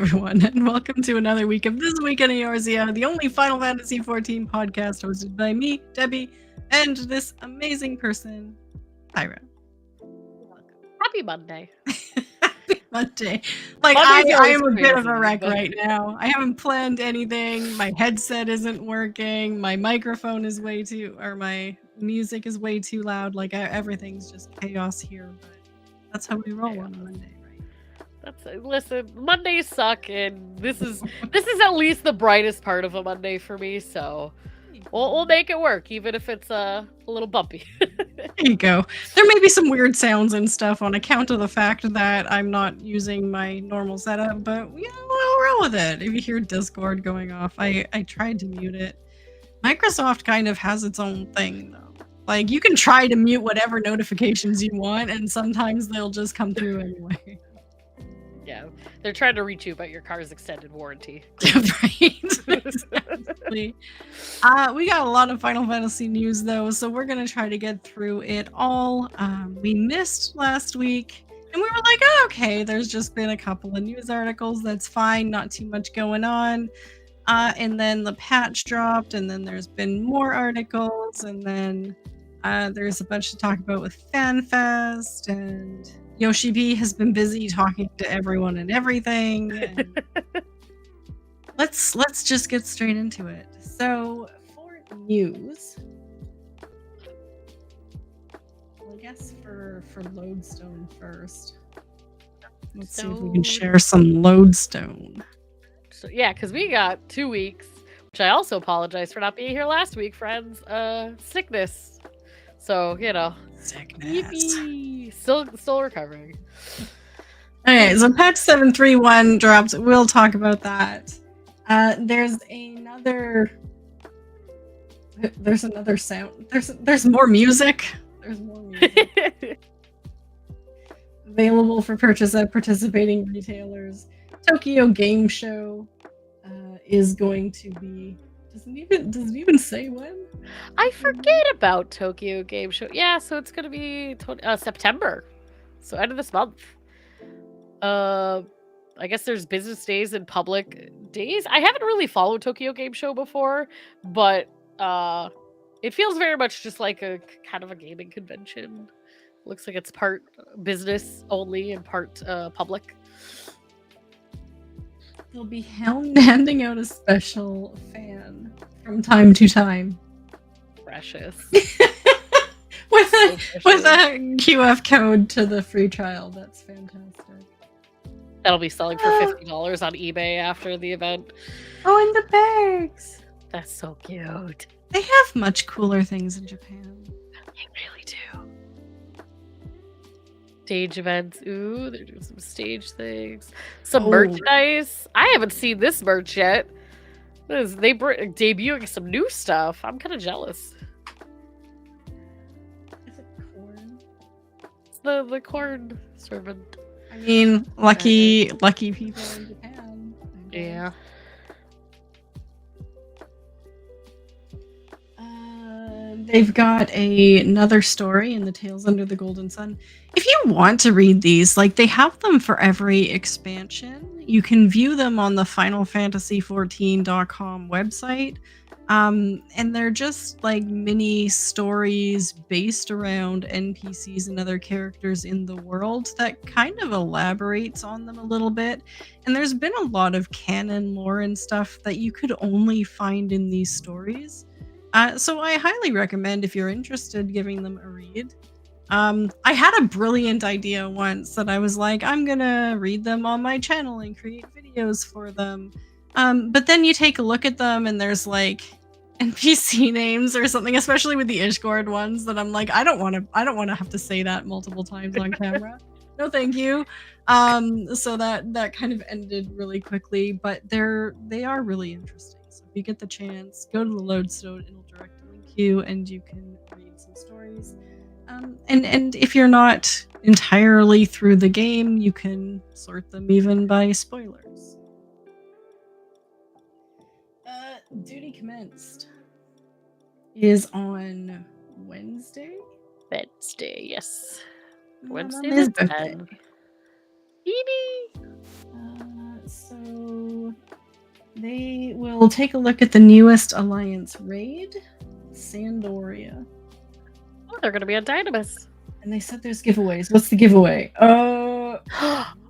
everyone, and welcome to another week of This Week in Eorzea, the only Final Fantasy XIV podcast hosted by me, Debbie, and this amazing person, Pyra. Welcome. Happy Monday. Happy Monday. Like, I am a bit of a wreck right now. I haven't planned anything. My headset isn't working. My microphone is way too, or my music is way too loud. Like, everything's just chaos here, but that's how we roll on a Monday. Listen, Mondays suck, and this is at least the brightest part of a Monday for me. So we'll make it work, even if it's a little bumpy. There you go. There may be some weird sounds and stuff on account of the fact that I'm not using my normal setup, but we'll roll with it. If you hear Discord going off, I tried to mute it. Microsoft kind of has its own thing, though. Like, you can try to mute whatever notifications you want, and sometimes they'll just come through anyway. Yeah, they're trying to reach you about your car's extended warranty. Right. Exactly. We got a lot of Final Fantasy news, though, so we're going to try to get through it all. We missed last week, and we were like, oh, okay, there's just been a couple of news articles. That's fine. Not too much going on. And then the patch dropped, and then there's been more articles, and then there's a bunch to talk about with FanFest, and Yoshi B has been busy talking to everyone and everything. And let's just get straight into it. So for news, well, I guess for Lodestone first. Let's see if we can share some Lodestone. So, yeah, because we got 2 weeks, which I also apologize for not being here last week, friends. Sickness. So, Sickness. Yippee. Still recovering. Okay, so patch 731 dropped. We'll talk about that. There's another sound. There's more music. There's more music. Available for purchase at participating retailers. Tokyo Game Show is going to be. Does it even say when? I forget about Tokyo Game Show. Yeah, so it's gonna be September, so end of this month. I guess there's business days and public days. I haven't really followed Tokyo Game Show before, but it feels very much just like a kind of a gaming convention. Looks like it's part business only and part public. They'll be handing out a special fan from time to time. Precious. with a QF code to the free trial. That's fantastic. That'll be selling for $50 on eBay after the event. Oh, and the bags. That's so cute. They have much cooler things in Japan. They really do. Stage events. Ooh, they're doing some stage things. Some merchandise. I haven't seen this merch yet. They debuting some new stuff. I'm kind of jealous. Is it corn? It's the corn servant. I mean, lucky people in Japan. Yeah. They've got another story in the Tales Under the Golden Sun. If you want to read these, like, they have them for every expansion. You can view them on the FinalFantasy14.com website. And they're just like mini stories based around NPCs and other characters in the world that kind of elaborates on them a little bit. And there's been a lot of canon lore and stuff that you could only find in these stories. So I highly recommend, if you're interested, giving them a read. I had a brilliant idea once that I was like, I'm gonna read them on my channel and create videos for them. But then you take a look at them and there's like NPC names or something, especially with the Ishgard ones, that I'm like, I don't want to have to say that multiple times on camera. No, thank you. So that kind of ended really quickly, but they are really interesting. So if you get the chance, go to the Lodestone, it'll directly link you, and you can read some stories. And if you're not entirely through the game, you can sort them even by spoilers. Duty Commenced is on Wednesday. Wednesday, yes. Not Wednesday on his the birthday. 10th. So they will take a look at the newest Alliance raid, Sandoria. Oh, they're gonna be on Dynamis. And they said there's giveaways. What's the giveaway? Oh,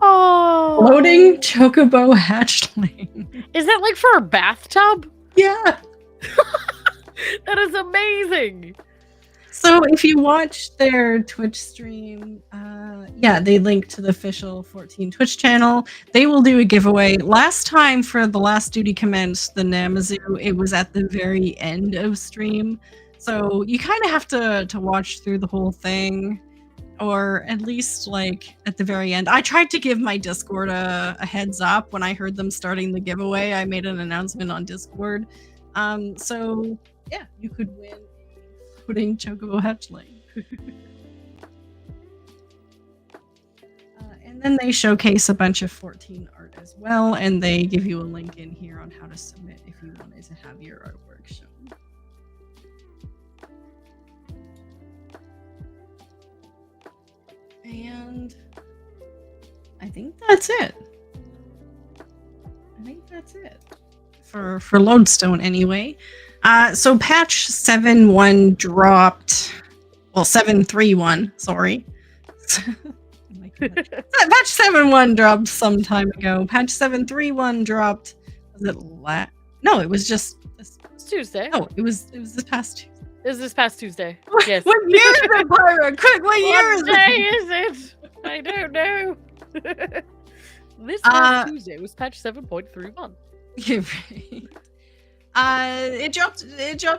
Floating chocobo hatchling. Is that like for a bathtub? Yeah. That is amazing. So if you watch their Twitch stream, they link to the official 14 Twitch channel. They will do a giveaway. Last time for the last duty commenced, the Namazu, it was at the very end of stream. So you kind of have to watch through the whole thing, or at least like at the very end. I tried to give my Discord a heads up when I heard them starting the giveaway. I made an announcement on Discord. So yeah, you could win a floating chocobo hatchling. And then they showcase a bunch of 14 art as well, and they give you a link in here on how to submit if you wanted to have your artwork shown. And I think that's it. For Lodestone anyway. So patch 7.1 dropped. Well, 7.3.1, sorry. Patch 7.1 dropped some time ago. Patch 7.3.1 dropped. Was it No, it was just this Tuesday. Oh, it was this past Tuesday. It was this past Tuesday. Yes. What year is it, Pyra? Quick, what year is What day it? is it? I don't know. This past Tuesday was patch 7.3.1. You're right. It dropped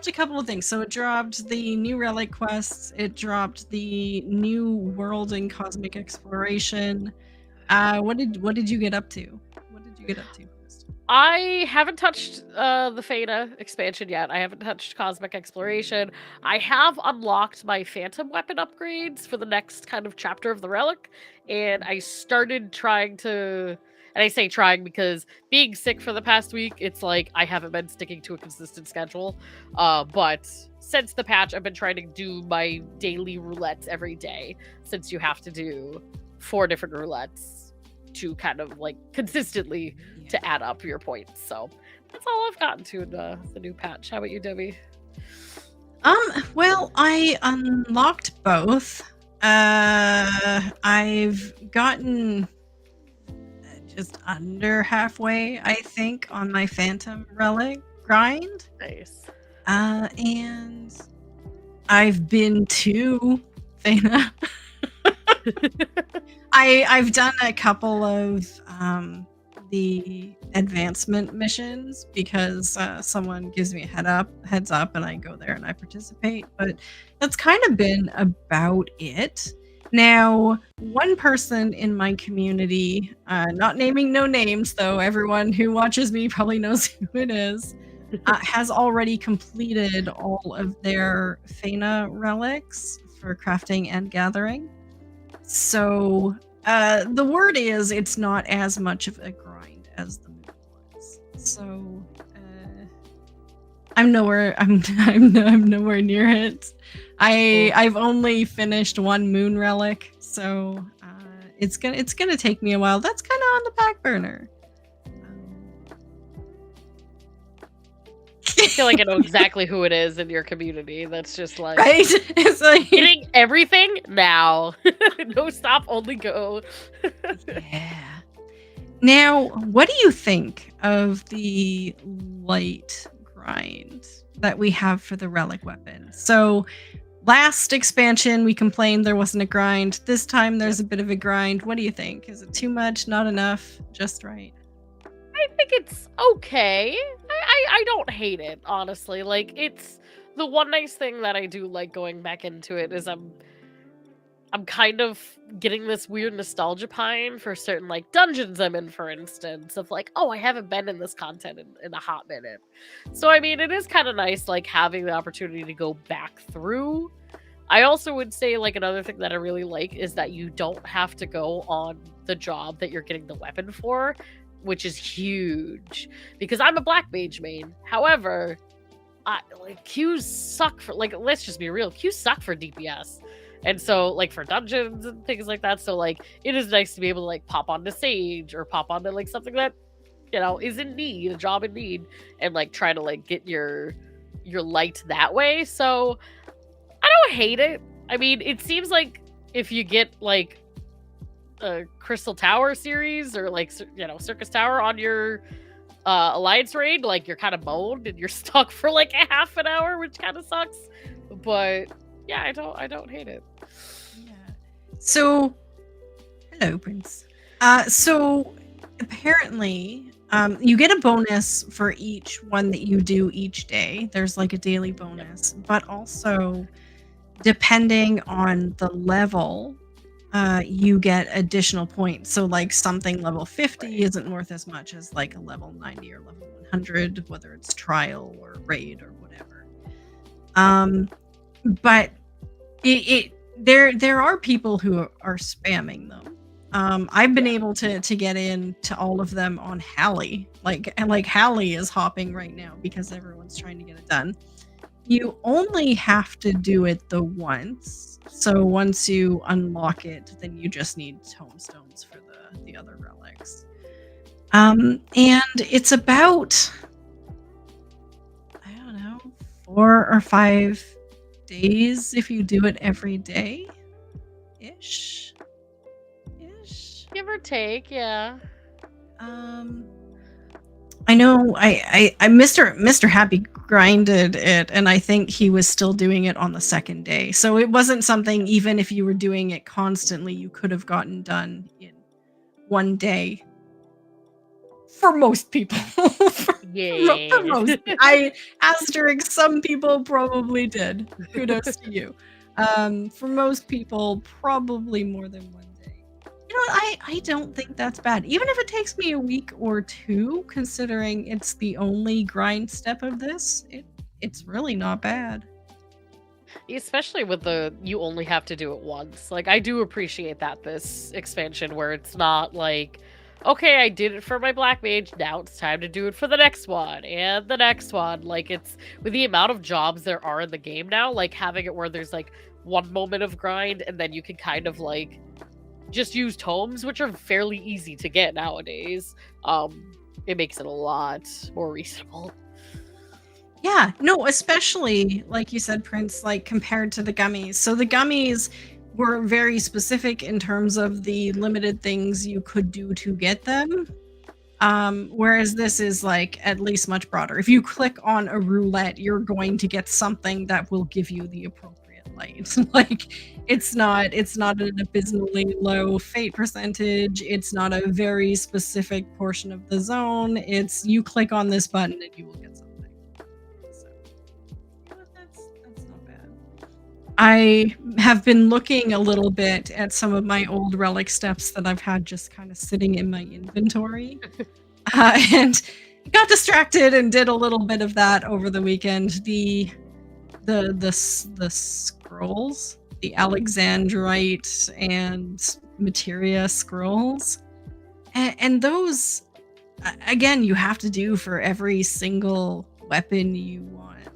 a couple of things. So it dropped the new relic quests, it dropped the new world and cosmic exploration. What did you get up to? What did you get up to first? I haven't touched the Feta expansion yet. I haven't touched cosmic exploration. I have unlocked my phantom weapon upgrades for the next kind of chapter of the relic, and I started trying to. And I say trying because being sick for the past week, it's like I haven't been sticking to a consistent schedule. But since the patch, I've been trying to do my daily roulettes every day, since you have to do 4 different roulettes to kind of like consistently to add up your points. So that's all I've gotten to in the new patch. How about you, Debbie? Well, I unlocked both. I've gotten just under halfway, I think, on my Phantom Relic grind. Nice. And I've been to Fena. I've done a couple of the advancement missions because someone gives me a heads up, and I go there and I participate. But that's kind of been about it. Now, one person in my community, not naming no names, though everyone who watches me probably knows who it is, has already completed all of their Fena relics for crafting and gathering. So the word is it's not as much of a grind as the moon was. So I'm nowhere near it. I've only finished one moon relic, so it's gonna take me a while. That's kind of on the back burner. I feel like I know exactly who it is in your community. That's just like, right? It's like getting everything now. No stop, only go. Yeah. Now, what do you think of the light grind that we have for the relic weapon? So last expansion, we complained there wasn't a grind. This time, there's a bit of a grind. What do you think? Is it too much? Not enough? Just right? I think it's okay. I don't hate it, honestly. Like, it's the one nice thing that I do like going back into it is I'm kind of getting this weird nostalgia pine for certain like dungeons I'm in, for instance, of like, oh, I haven't been in this content in a hot minute. So I mean, it is kind of nice like having the opportunity to go back through. I also would say like another thing that I really like is that you don't have to go on the job that you're getting the weapon for, which is huge because I'm a black mage main. However, Qs suck for, like, let's just be real, Qs suck for DPS. And so, like, for dungeons and things like that, so, like, it is nice to be able to, like, pop onto Sage or pop onto, like, something that is in need, a job in need, and like try to like get your light that way. So I don't hate it. I mean, it seems like if you get like a Crystal Tower series or like Circus Tower on your Alliance raid, like you're kind of boned and you're stuck for like a half an hour, which kind of sucks. But yeah, I don't hate it. Yeah. So, hello, Prince. So apparently, you get a bonus for each one that you do each day. There's like a daily bonus, but also depending on the level, you get additional points. So like something level 50 isn't worth as much as like a level 90 or level 100, whether it's trial or raid or whatever. But there are people who are spamming them. I've been able to get into all of them on Hallie. Like Hallie is hopping right now because everyone's trying to get it done. You only have to do it the once. So once you unlock it, then you just need tombstones for the other relics. And it's about, I don't know, 4 or 5 days if you do it every day ish. Give or take, yeah. I know I Mr. Happy grinded it, and I think he was still doing it on the second day. So it wasn't something, even if you were doing it constantly, you could have gotten done in one day. For most people. for most. Asterisk, some people probably did. Kudos to you. For most people, probably more than one day. You know what? I don't think that's bad. Even if it takes me a week or two, considering it's the only grind step of this, it's really not bad. Especially with you only have to do it once. Like, I do appreciate that this expansion where it's not like, okay, I did it for my Black Mage, now it's time to do it for the next one and the next one. Like, it's with the amount of jobs there are in the game now, like having it where there's like one moment of grind and then you can kind of like just use tomes, which are fairly easy to get nowadays. It makes it a lot more reasonable. Yeah, no, especially like you said, Prince, like compared to the gummies. So the gummies were very specific in terms of the limited things you could do to get them. Whereas this is like at least much broader. If you click on a roulette, you're going to get something that will give you the appropriate light. Like it's not an abysmally low fate percentage. It's not a very specific portion of the zone. It's you click on this button and you will get something. So that's not bad. I have been looking a little bit at some of my old relic steps that I've had just kind of sitting in my inventory. And got distracted and did a little bit of that over the weekend. The scrolls, the Alexandrite and Materia scrolls, and those again you have to do for every single weapon you want.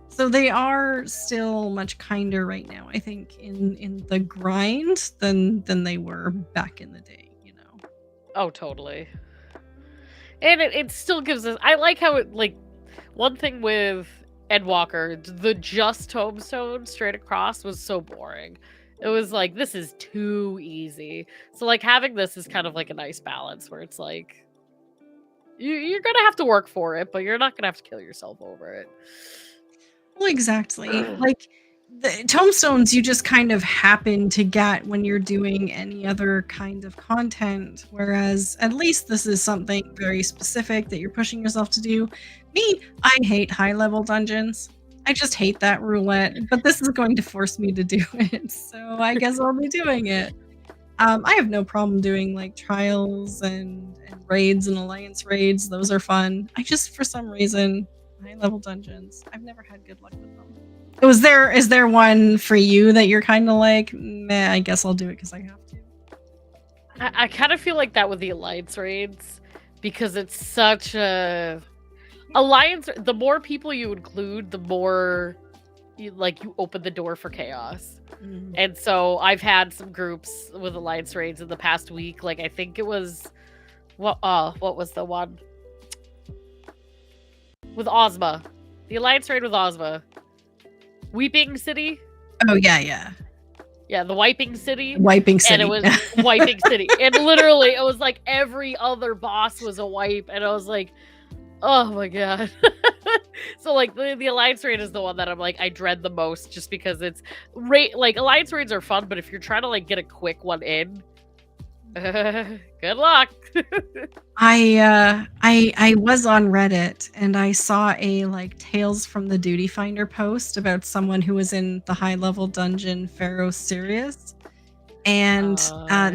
So they are still much kinder right now, I think, in the grind than they were back in the day, you know. Oh, totally. And it still gives us, I like how it, like, one thing with Endwalker, the just tombstone straight across was so boring. It was like, this is too easy. So like having this is kind of like a nice balance where it's like, you're gonna have to work for it, but you're not gonna have to kill yourself over it. Well, exactly. Like the tombstones you just kind of happen to get when you're doing any other kind of content, whereas at least this is something very specific that you're pushing yourself to do. Me, I hate high level dungeons. I just hate that roulette, but this is going to force me to do it, so I guess I'll be doing it. I have no problem doing like trials and raids and alliance raids. Those are fun. I just, for some reason, high level dungeons, I've never had good luck with them. Is there one for you that you're kind of like, meh, I guess I'll do it because I have to? I kind of feel like that with the alliance raids because it's such a alliance. The more people you include, the more you open the door for chaos. And so I've had some groups with alliance raids in the past week. Like I think it was what was the one with Ozma? The Alliance raid with Ozma. Weeping City? Oh yeah. Yeah, the Wiping City. Wiping City. And it was Wiping City. And literally, it was like every other boss was a wipe. And I was like, oh my god. So like the Alliance raid is the one that I'm like, I dread the most just because it's like Alliance raids are fun, but if you're trying to like get a quick one in, good luck. I was on Reddit and I saw a like Tales from the Duty Finder post about someone who was in the high level dungeon Pharaoh Sirius, and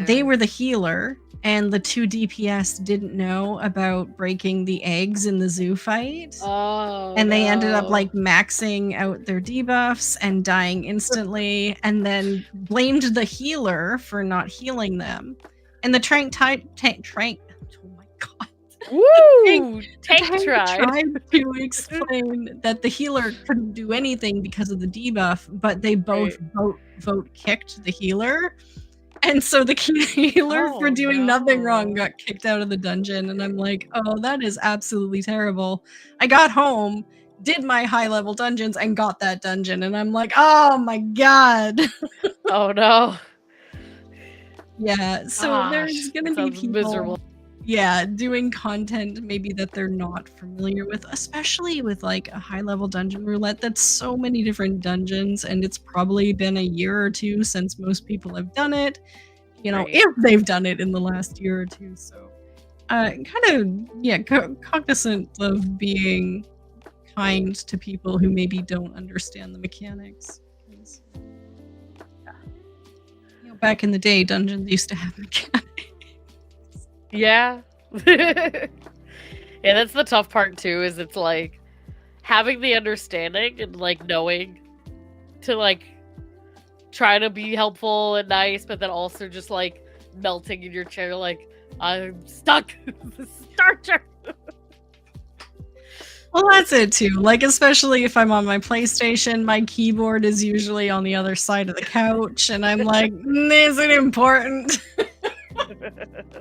they were the healer, and the 2 DPS didn't know about breaking the eggs in the zoo fight. And they ended up like maxing out their debuffs and dying instantly, and then blamed the healer for not healing them. And the tank, oh my god. Woo! Tank tried to explain that the healer couldn't do anything because of the debuff, but they both vote kicked the healer. And so the healer for doing nothing wrong got kicked out of the dungeon. And I'm like, oh, that is absolutely terrible. I got home, did my high level dungeons, and got that dungeon. And I'm like, oh my god. Oh no. Yeah, so there's gonna be people miserable. Yeah, doing content maybe that they're not familiar with, especially with like a high level dungeon roulette. That's so many different dungeons, and it's probably been a year or two since most people have done it, you know, if they've done it in the last year or two. So kind of cognizant of being kind to people who maybe don't understand the mechanics. Back in the day, dungeons used to have mechanics. Yeah. Yeah, that's the tough part too, is it's like having the understanding and like knowing to like try to be helpful and nice, but then also just like melting in your chair like, I'm stuck. Starter. Well, that's it too. Like, especially if I'm on my PlayStation, my keyboard is usually on the other side of the couch, and I'm like, is it important?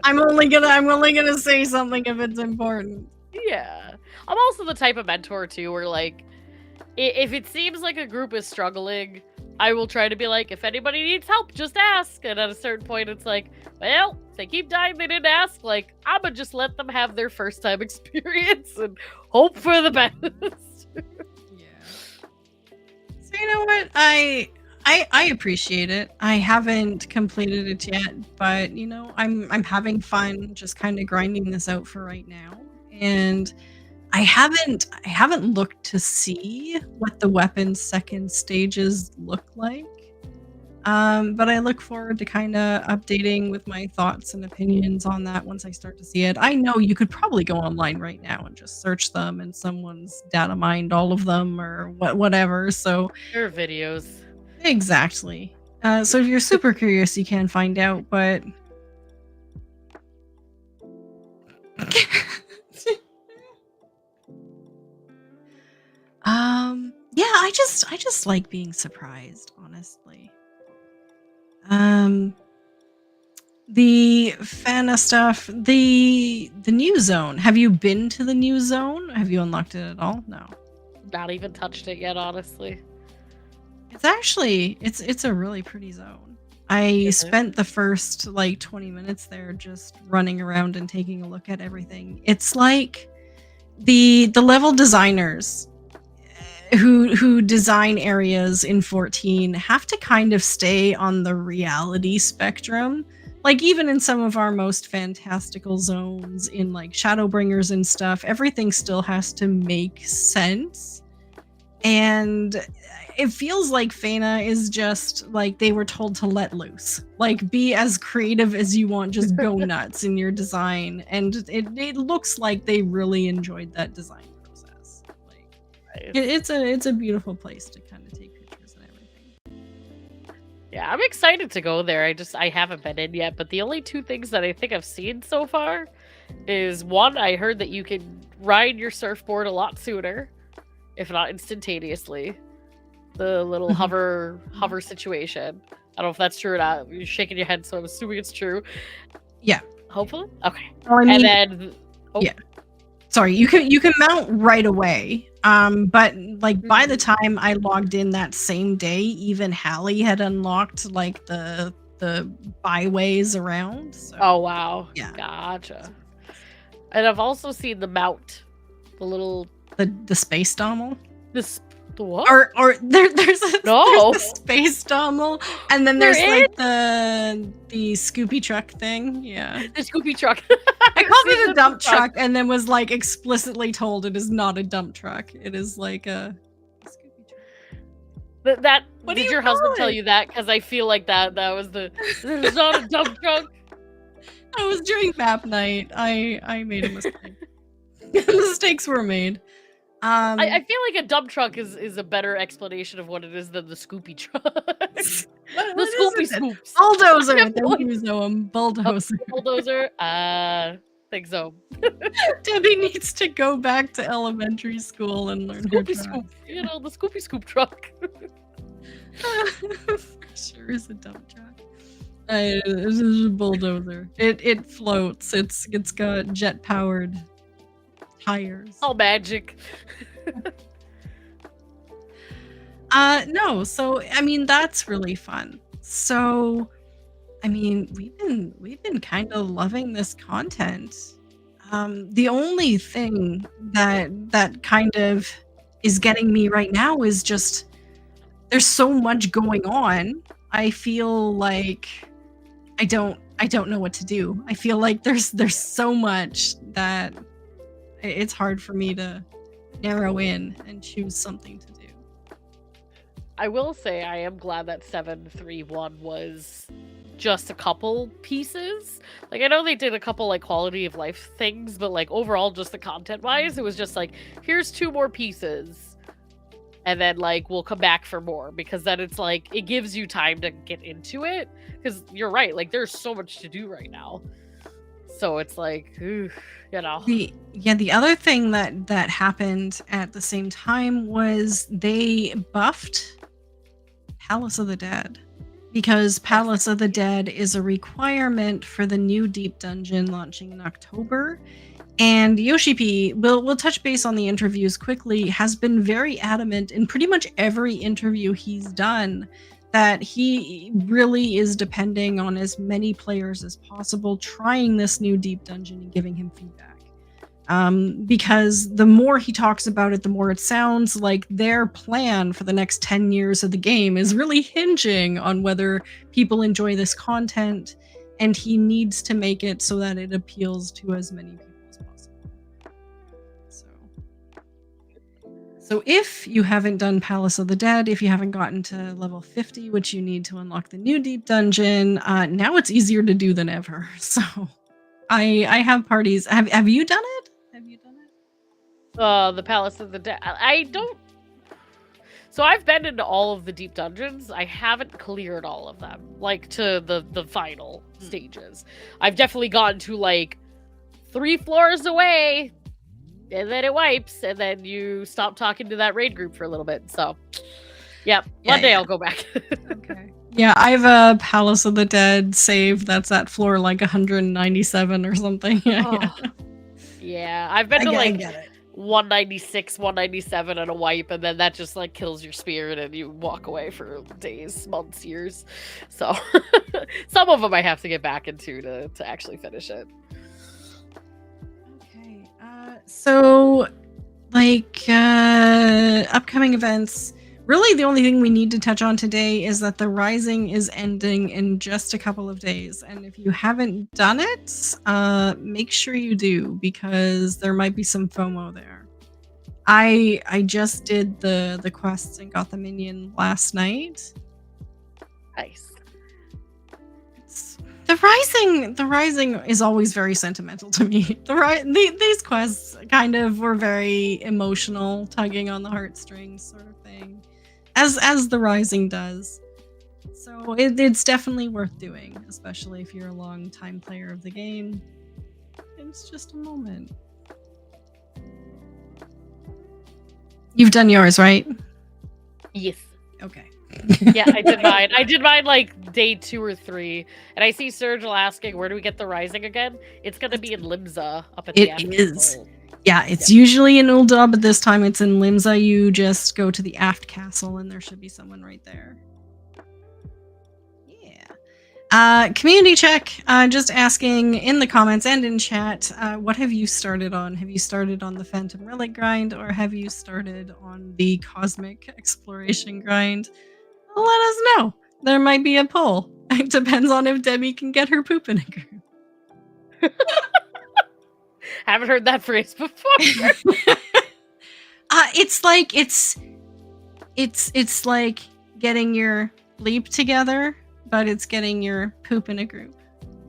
I'm only gonna say something if it's important. Yeah. I'm also the type of mentor too, where like, if it seems like a group is struggling, I will try to be like, if anybody needs help, just ask. And at a certain point, it's like, well, if they keep dying, they didn't ask. Like, I'ma just let them have their first time experience and hope for the best. Yeah. So you know what? I appreciate it. I haven't completed it yet, but you know, I'm having fun just kind of grinding this out for right now. And I haven't looked to see what the weapon's second stages look like. But I look forward to kind of updating with my thoughts and opinions on that once I start to see it. I know you could probably go online right now and just search them, and someone's data mined all of them or whatever. So there are videos. Exactly. So if you're super curious, you can find out, but yeah, I just like being surprised, honestly. The Fana stuff, the new zone. Have you been to the new zone? Have you unlocked it at all? No. Not even touched it yet, honestly. It's actually it's a really pretty zone. I spent the first like 20 minutes there just running around and taking a look at everything. It's like the level designers who design areas in 14 have to kind of stay on the reality spectrum. Like even in some of our most fantastical zones in like Shadowbringers and stuff, everything still has to make sense. And it feels like Fana is just like they were told to let loose. Like be as creative as you want, just go nuts in your design. And it looks like they really enjoyed that design process. Like it's a beautiful place to kind of take pictures and everything. Yeah, I'm excited to go there. I haven't been in yet, but the only two things that I think I've seen so far is one, I heard that you can ride your surfboard a lot sooner, if not instantaneously. The little hover situation. I don't know if that's true or not. You're shaking your head, so I'm assuming it's true. Yeah. Hopefully, okay. Well, I And mean, then, yeah. Sorry, you can mount right away. But like by the time I logged in that same day, even Hallie had unlocked like the byways around. So oh wow, yeah, gotcha. And I've also seen the mount, the little the space dommel. the what? Or there's No. a space dommel, and then There there's like the Scoopy truck thing. Yeah, The Scoopy truck. I called it a dump truck, and then was like explicitly told it is not a dump truck. It is like a Scoopy truck. That What do did you your call husband tell it? you that? Because I feel like that was the. It's not a dump truck. I was during map night. I made a mistake. Mistakes were made. I feel like a dump truck is a better explanation of what it is than the Scoopy truck. what The is Scoopy it? scoops. Bulldozer. Yeah, Thank you, Zoem. Bulldozer. Bulldozer. Think so. Debbie needs to go back to elementary school and learn her Scoopy drive. scoop. You know, the Scoopy scoop truck. Sure is a dump truck. This is a bulldozer. It floats. It's got jet powered tires. All magic. No. So I mean that's really fun. So I mean we've been kind of loving this content. The only thing that kind of is getting me right now is just there's so much going on. I feel like I don't know what to do. I feel like there's so much that it's hard for me to narrow in and choose something to do. I will say I am glad that 731 was just a couple pieces. Like I know they did a couple like quality of life things, but like overall just the content wise, it was just like here's 2 more pieces. And then like we'll come back for more because then it's like it gives you time to get into it because you're right, like there's so much to do right now. So it's like, you know. The other thing that happened at the same time was they buffed Palace of the Dead because Palace of the Dead is a requirement for the new deep dungeon launching in October. And Yoshi P, we'll touch base on the interviews quickly, has been very adamant in pretty much every interview he's done that he really is depending on as many players as possible trying this new deep dungeon and giving him feedback. Because the more he talks about it, the more it sounds like their plan for the next 10 years of the game is really hinging on whether people enjoy this content, and he needs to make it so that it appeals to as many people as possible. So if you haven't done Palace of the Dead, if you haven't gotten to level 50, which you need to unlock the new deep dungeon, now it's easier to do than ever. So I have parties. Have you done it? Have you done it? The Palace of the Dead. I don't. So I've been into all of the deep dungeons. I haven't cleared all of them, like to the final stages. I've definitely gotten to like 3 floors away, and then it wipes, and then you stop talking to that raid group for a little bit. So, yeah, one day I'll go back. Okay. Yeah, I have a Palace of the Dead save that's at floor like 197 or something. Yeah, I've been to like 196, 197 on a wipe, and then that just like kills your spirit and you walk away for days, months, years. So some of them I have to get back into to actually finish it. Okay. So like upcoming events, really the only thing we need to touch on today is that the Rising is ending in just a couple of days. And if you haven't done it, make sure you do, because there might be some FOMO there. I just did the quests and got the minion last night. Nice. The Rising is always very sentimental to me. These quests kind of were very emotional, tugging on the heartstrings sort of thing. As the Rising does. So it's definitely worth doing, especially if you're a long time player of the game. It's just a moment. You've done yours, right? Yes. Okay. Yeah, I did mine. I did mine like day 2 or 3. And I see Sergil asking, where do we get the Rising again? It's going to be in Limsa up at the It Aft is. Castle. Yeah, it's usually in Ul'dah, but this time it's in Limsa. You just go to the Aft Castle and there should be someone right there. Yeah. Community check. Just asking in the comments and in chat, what have you started on? Have you started on the Phantom Relic grind, or have you started on the Cosmic Exploration grind? Let us know. There might be a poll. It depends on if Debbie can get her poop in a group. Haven't heard that phrase before. It's like getting your bleep together, but it's getting your poop in a group.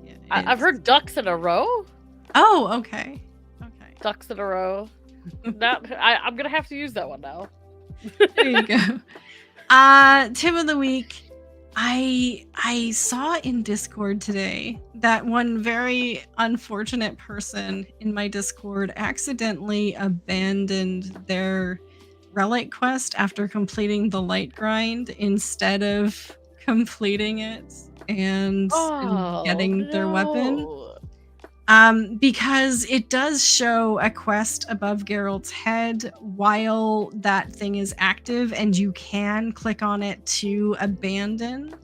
Yeah, I've heard ducks in a row. Oh, okay. Okay. Ducks in a row. I'm gonna have to use that one now. There you go. Tip of the week. I saw in Discord today that one very unfortunate person in my Discord accidentally abandoned their relic quest after completing the light grind instead of completing it and getting their weapon. Because it does show a quest above Geralt's head while that thing is active, and you can click on it to abandon.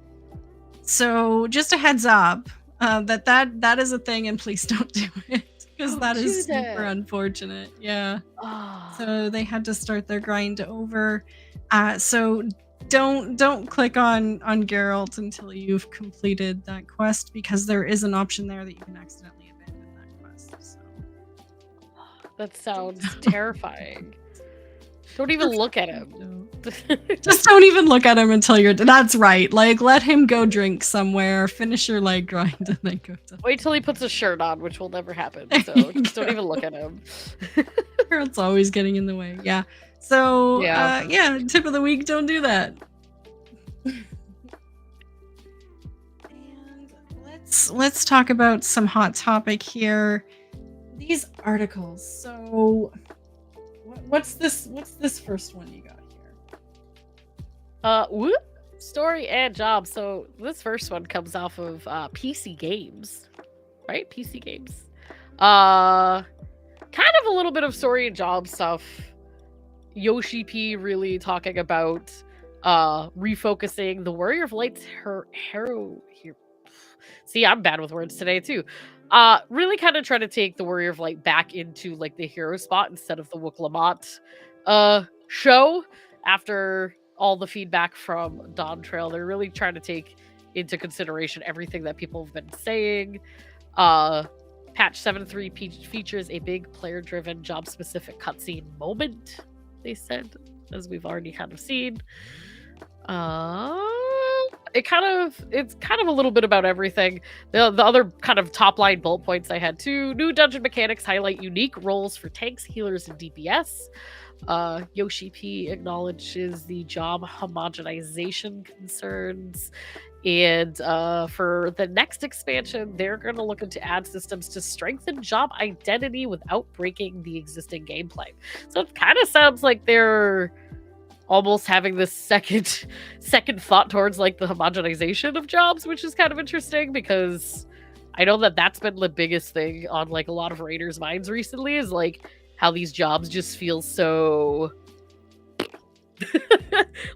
So just a heads up that is a thing, and please don't do it, because that is super unfortunate. Yeah. So they had to start their grind over. So don't click on Geralt until you've completed that quest, because there is an option there that you can accidentally abandon that quest. So. That sounds terrifying. Don't even look at him. Just don't even look at him until you're. That's right. Like, let him go drink somewhere, finish your light grind, and then go to. Wait till he puts a shirt on, which will never happen. So just don't even look at him. Geralt's always getting in the way. Yeah. So yeah, tip of the week: don't do that. And let's talk about some hot topic here. These articles. So. What's this first one you got here? Story and job. So this first one comes off of PC Games, right? PC Games. Kind of a little bit of story and job stuff. Yoshi P really talking about refocusing the Warrior of Light's hero here. See, I'm bad with words today too. Really kind of try to take the Warrior of Light back into like the hero spot instead of the Wook Lamont show. After all the feedback from Dawn Trail, they're really trying to take into consideration everything that people have been saying. Patch 7.3 features a big player-driven, job-specific cutscene moment, they said, as we've already kind of seen. It's kind of a little bit about everything. The other kind of top line bullet points I had too: new dungeon mechanics highlight unique roles for tanks, healers, and DPS. Yoshi P acknowledges the job homogenization concerns, and for the next expansion, they're going to look into add systems to strengthen job identity without breaking the existing gameplay. So it kind of sounds like they're almost having this second thought towards like the homogenization of jobs, which is kind of interesting, because I know that that's been the biggest thing on like a lot of raiders' minds recently, is like how these jobs just feel so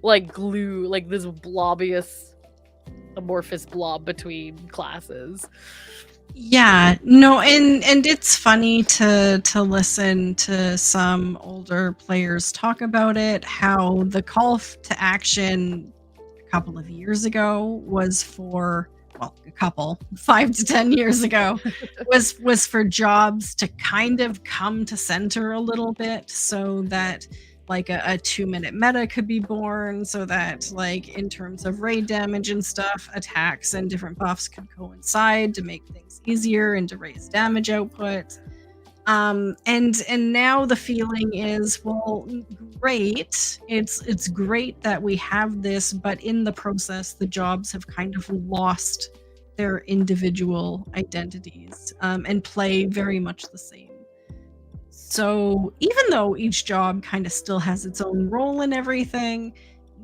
like glue, like this blobbious amorphous blob between classes. Yeah, no, and it's funny to listen to some older players talk about it, how the call to action a couple of years ago was for, well, 5 to 10 years ago, was for jobs to kind of come to center a little bit, so that like a 2-minute meta could be born, so that like in terms of raid damage and stuff, attacks and different buffs could coincide to make things easier and to raise damage output. And now the feeling is, well, great, it's great that we have this, but in the process the jobs have kind of lost their individual identities, and play very much the same. So even though each job kind of still has its own role and everything,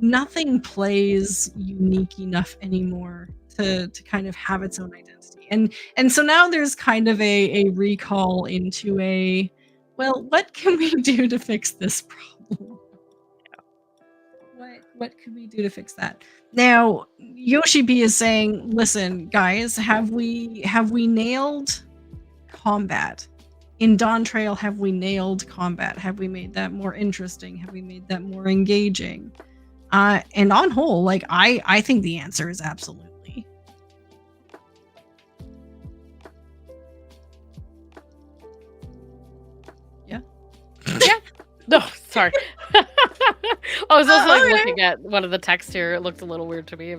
nothing plays unique enough anymore to kind of have its own identity. And so now there's kind of a recall into a, well, what can we do to fix this problem? What could we do to fix that? Now, Yoshi B is saying, listen, guys, have we nailed combat? In Dawn Trail, have we nailed combat? Have we made that more interesting? Have we made that more engaging? And on whole, like I think the answer is absolutely. Yeah. Yeah. No, sorry. I was also like looking at one of the texts here. It looked a little weird to me.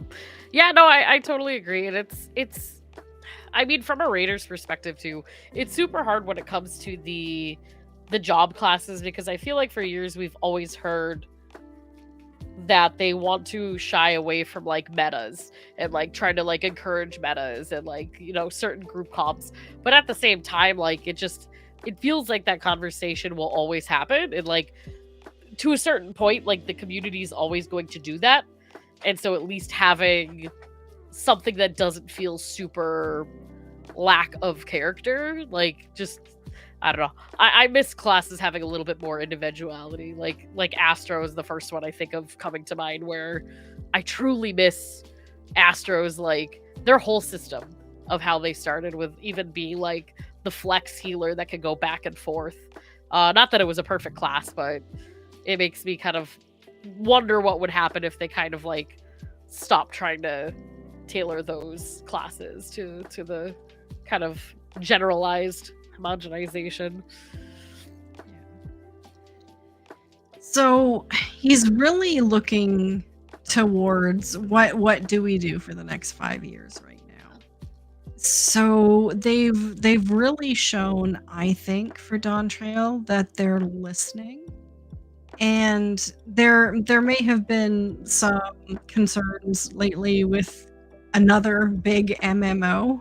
Yeah, no, I totally agree. And it's I mean, from a raider's perspective too, it's super hard when it comes to the job classes, because I feel like for years we've always heard that they want to shy away from like metas and like trying to like encourage metas and like, you know, certain group comps. But at the same time, like it feels like that conversation will always happen. And like to a certain point, like the community is always going to do that. And so at least having something that doesn't feel super lack of character, like just I don't know. I miss classes having a little bit more individuality. Like Astro is the first one I think of coming to mind, where I truly miss Astro's, like their whole system of how they started with even being like the flex healer that could go back and forth. Not that it was a perfect class, but it makes me kind of wonder what would happen if they kind of like stopped trying to tailor those classes to the kind of generalized homogenization. So he's really looking towards what do we do for the next 5 years right now. So they've really shown, I think, for Dawn Trail that they're listening. And there may have been some concerns lately with another big MMO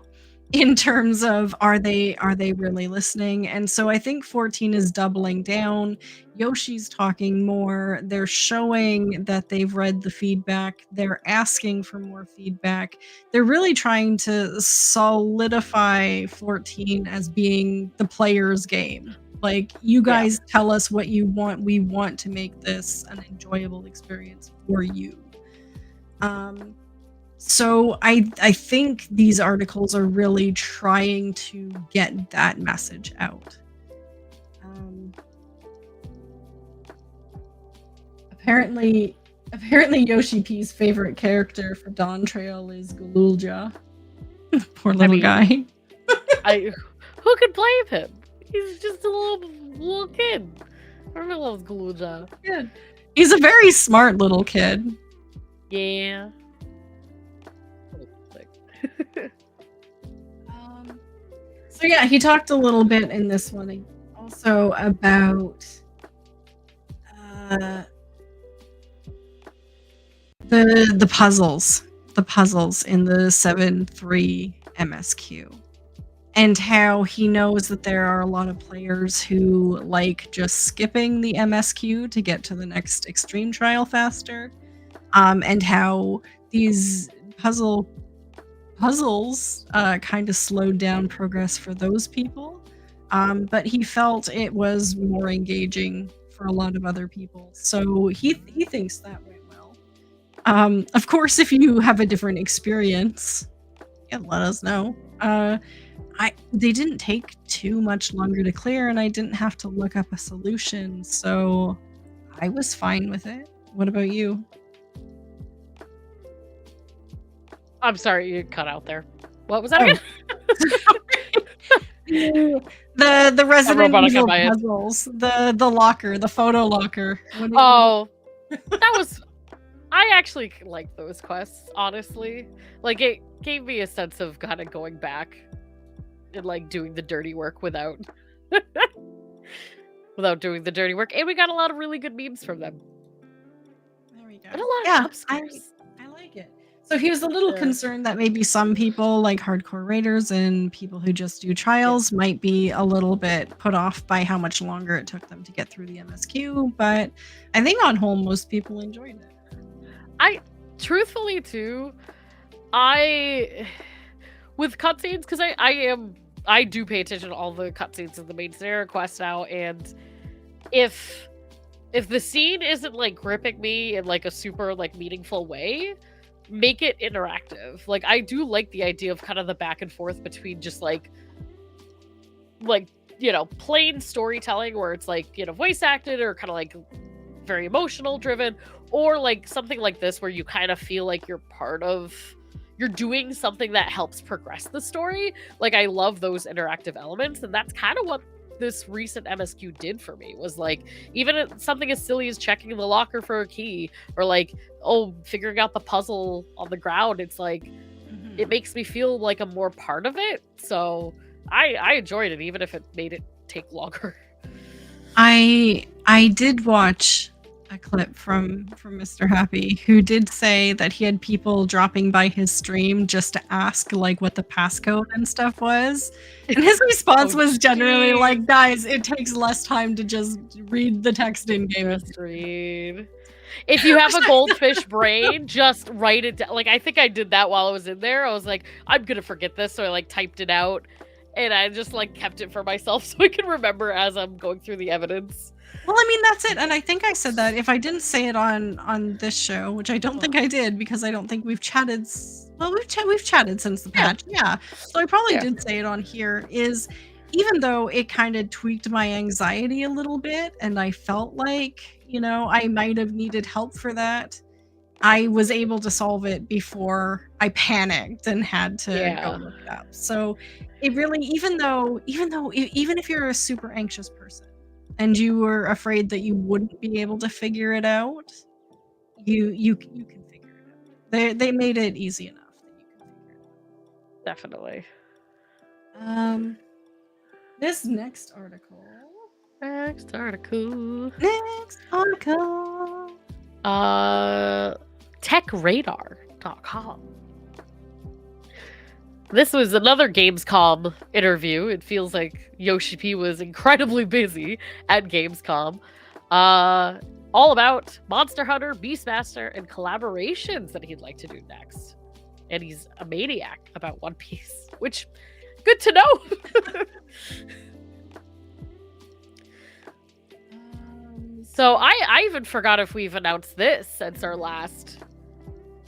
in terms of are they really listening? And so I think 14 is doubling down. Yoshi's talking more. They're showing that they've read the feedback. They're asking for more feedback. They're really trying to solidify 14 as being the player's game. Like, you guys tell us what you want. We want to make this an enjoyable experience for you. So I think these articles are really trying to get that message out. Apparently Yoshi P's favorite character for Dawn Trail is Galulja. Poor little guy. Who could blame him? He's just a little kid. Everyone loves Galulja. Yeah. He's a very smart little kid. Yeah. So yeah, he talked a little bit in this one also about the puzzles in the 7.3 MSQ, and how he knows that there are a lot of players who like just skipping the MSQ to get to the next extreme trial faster, and how these puzzles kind of slowed down progress for those people, but he felt it was more engaging for a lot of other people, so he thinks that went well. Of course, if you have a different experience, yeah, let us know. They didn't take too much longer to clear, and I didn't have to look up a solution, so I was fine with it. What about you? I'm sorry, you cut out there. What was that again? The Resident Evil puzzles, the locker, the photo locker. Oh, that was. I actually like those quests, honestly. Like, it gave me a sense of kind of going back and like doing the dirty work without doing the dirty work, and we got a lot of really good memes from them. There we go. And a lot of I like it. So he was a little concerned that maybe some people, like hardcore raiders and people who just do trials, might be a little bit put off by how much longer it took them to get through the MSQ, but I think on whole, most people enjoyed it. Truthfully too, with cutscenes, because I do pay attention to all the cutscenes in the main scenario quest now, and if the scene isn't like gripping me in like a super like meaningful way, make it interactive. Like, I do like the idea of kind of the back and forth between just like plain storytelling where it's like, voice acted or kind of like very emotional driven, or like something like this where you kind of feel like you're doing something that helps progress the story. Like, I love those interactive elements, and that's kind of what this recent MSQ did for me. Was like, even something as silly as checking the locker for a key, or like, figuring out the puzzle on the ground. It's like, it makes me feel like I'm more part of it. So I enjoyed it, even if it made it take longer. I did watch a clip from Mr. Happy, who did say that he had people dropping by his stream just to ask like what the passcode and stuff was, and his response was generally like, guys, it takes less time to just read the text in game. Just read. If you have a goldfish brain, just write it down. Like, I think I did that while I was in there. I was like, I'm gonna forget this, so I like typed it out, and I just like kept it for myself so I can remember as I'm going through the evidence. Well, I mean, that's it. And I think I said that. If I didn't say it on this show, which I don't think I did, because I don't think we've chatted. Well, we've chatted since the patch. Yeah. So I probably did say it on here, is even though it kind of tweaked my anxiety a little bit, and I felt like, I might have needed help for that, I was able to solve it before I panicked and had to go look it up. So it really, even if you're a super anxious person and you were afraid that you wouldn't be able to figure it out, you can figure it out. They made it easy enough that you can figure it out. Definitely. This next article. TechRadar.com. This was another Gamescom interview. It feels like Yoshi P was incredibly busy at Gamescom. All about Monster Hunter, Beastmaster, and collaborations that he'd like to do next. And he's a maniac about One Piece, which, good to know. So I even forgot if we've announced this since our last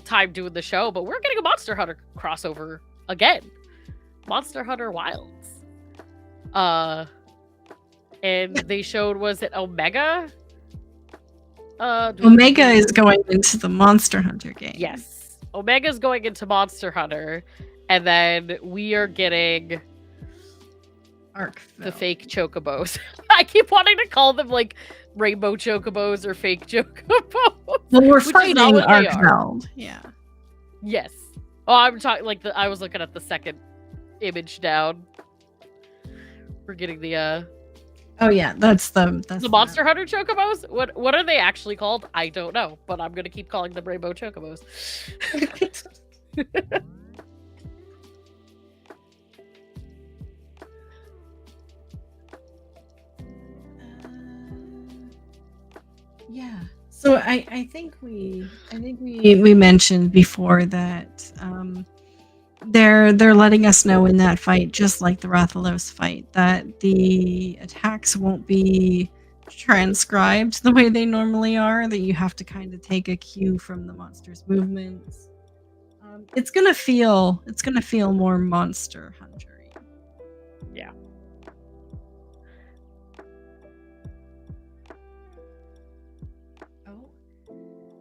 time doing the show, but we're getting a Monster Hunter crossover again. Monster Hunter Wilds. And they showed, was it Omega? Omega is going into the Monster Hunter game. Yes. Omega's going into Monster Hunter, and then we are getting the fake chocobos. I keep wanting to call them like rainbow chocobos or fake chocobos. Well, we're fighting Arkveld. Yeah. Yes. Oh, I'm talking like I was looking at the second image down. We're getting the oh yeah, that's the Monster Hunter chocobos. What are they actually called? I don't know, but I'm gonna keep calling them rainbow chocobos. Yeah. So I think we mentioned before that they're letting us know in that fight, just like the Rathalos fight, that the attacks won't be transcribed the way they normally are, that you have to kind of take a cue from the monster's movements. It's gonna feel more Monster Hunter-y. Yeah.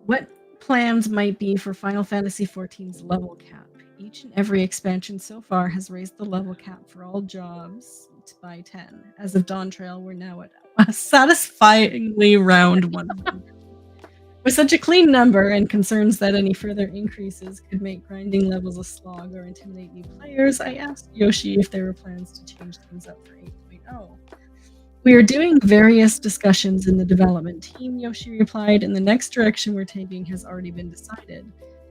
What plans might be for Final Fantasy XIV's level cap? Each and every expansion so far has raised the level cap for all jobs by 10. As of Dawn Trail, we're now at a satisfyingly round 100. With such a clean number and concerns that any further increases could make grinding levels a slog or intimidate new players, I asked Yoshi if there were plans to change things up for 8.0. We are doing various discussions in the development team, Yoshi replied, and the next direction we're taking has already been decided.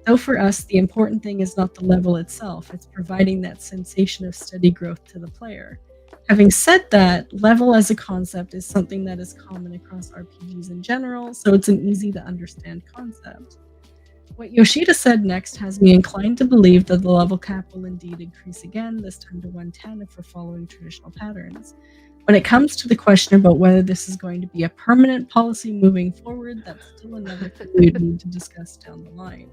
Though for us, the important thing is not the level itself, it's providing that sensation of steady growth to the player. Having said that, level as a concept is something that is common across RPGs in general, so it's an easy to understand concept. What Yoshida said next has me inclined to believe that the level cap will indeed increase again, this time to 110 if we're following traditional patterns. When it comes to the question about whether this is going to be a permanent policy moving forward, that's still another thing we'd need to discuss down the line.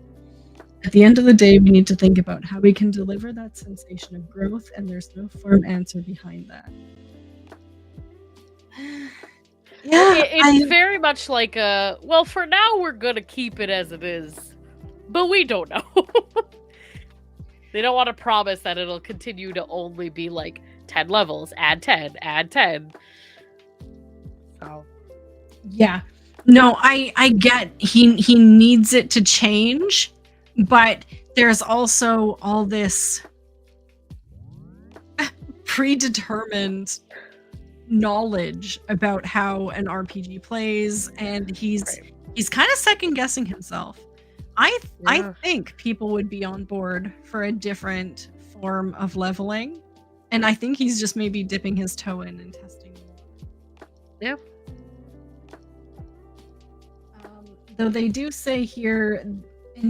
At the end of the day, we need to think about how we can deliver that sensation of growth, and there's no firm answer behind that. Yeah, It's very much like well, for now we're gonna keep it as it is, but we don't know. They don't want to promise that it'll continue to only be like 10 levels, add 10, add 10. So yeah. No, I get he needs it to change, but there's also all this predetermined knowledge about how an RPG plays, and he's kind of second guessing himself. I think people would be on board for a different form of leveling, and I think he's just maybe dipping his toe in and testing the water. Yeah. Though they do say here, and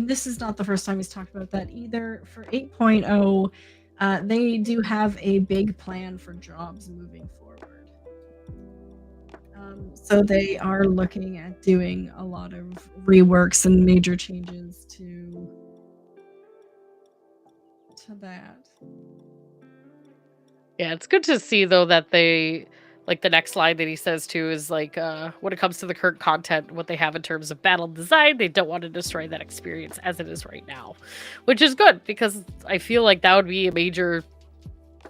this is not the first time he's talked about that either, for 8.0, they do have a big plan for jobs moving forward. So they are looking at doing a lot of reworks and major changes to that. Yeah, it's good to see though that they like the next line that he says too is like when it comes to the current content, what they have in terms of battle design, they don't want to destroy that experience as it is right now, which is good because I feel like that would be a major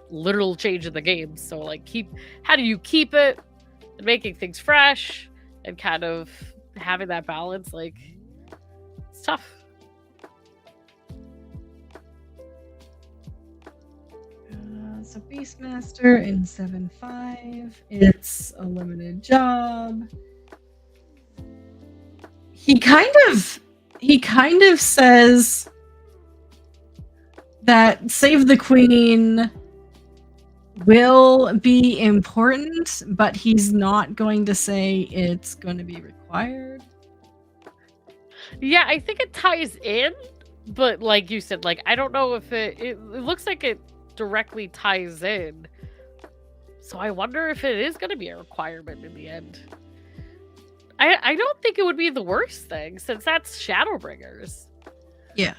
literal change in the game. So like how do you keep it and making things fresh and kind of having that balance, like it's tough. So Beastmaster in 7.5, it's a limited job. He kind of says that Save the Queen will be important, but he's not going to say it's going to be required. Yeah, I think it ties in, but like you said, like I don't know if it looks like it directly ties in. So I wonder if it is going to be a requirement in the end. I don't think it would be the worst thing since that's Shadowbringers. Yeah.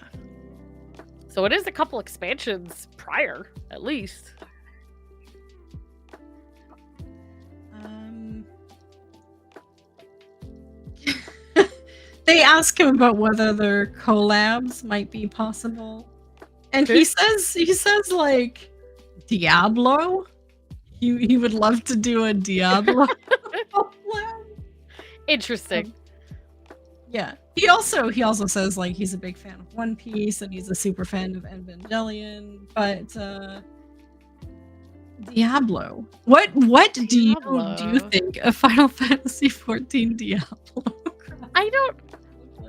So it is a couple expansions prior, at least. They ask him about whether their collabs might be possible. And he says like Diablo. He would love to do a Diablo collab. Interesting. Yeah. He also says like he's a big fan of One Piece and he's a super fan of Evangelion, but Diablo. What do you think of Final Fantasy XIV Diablo?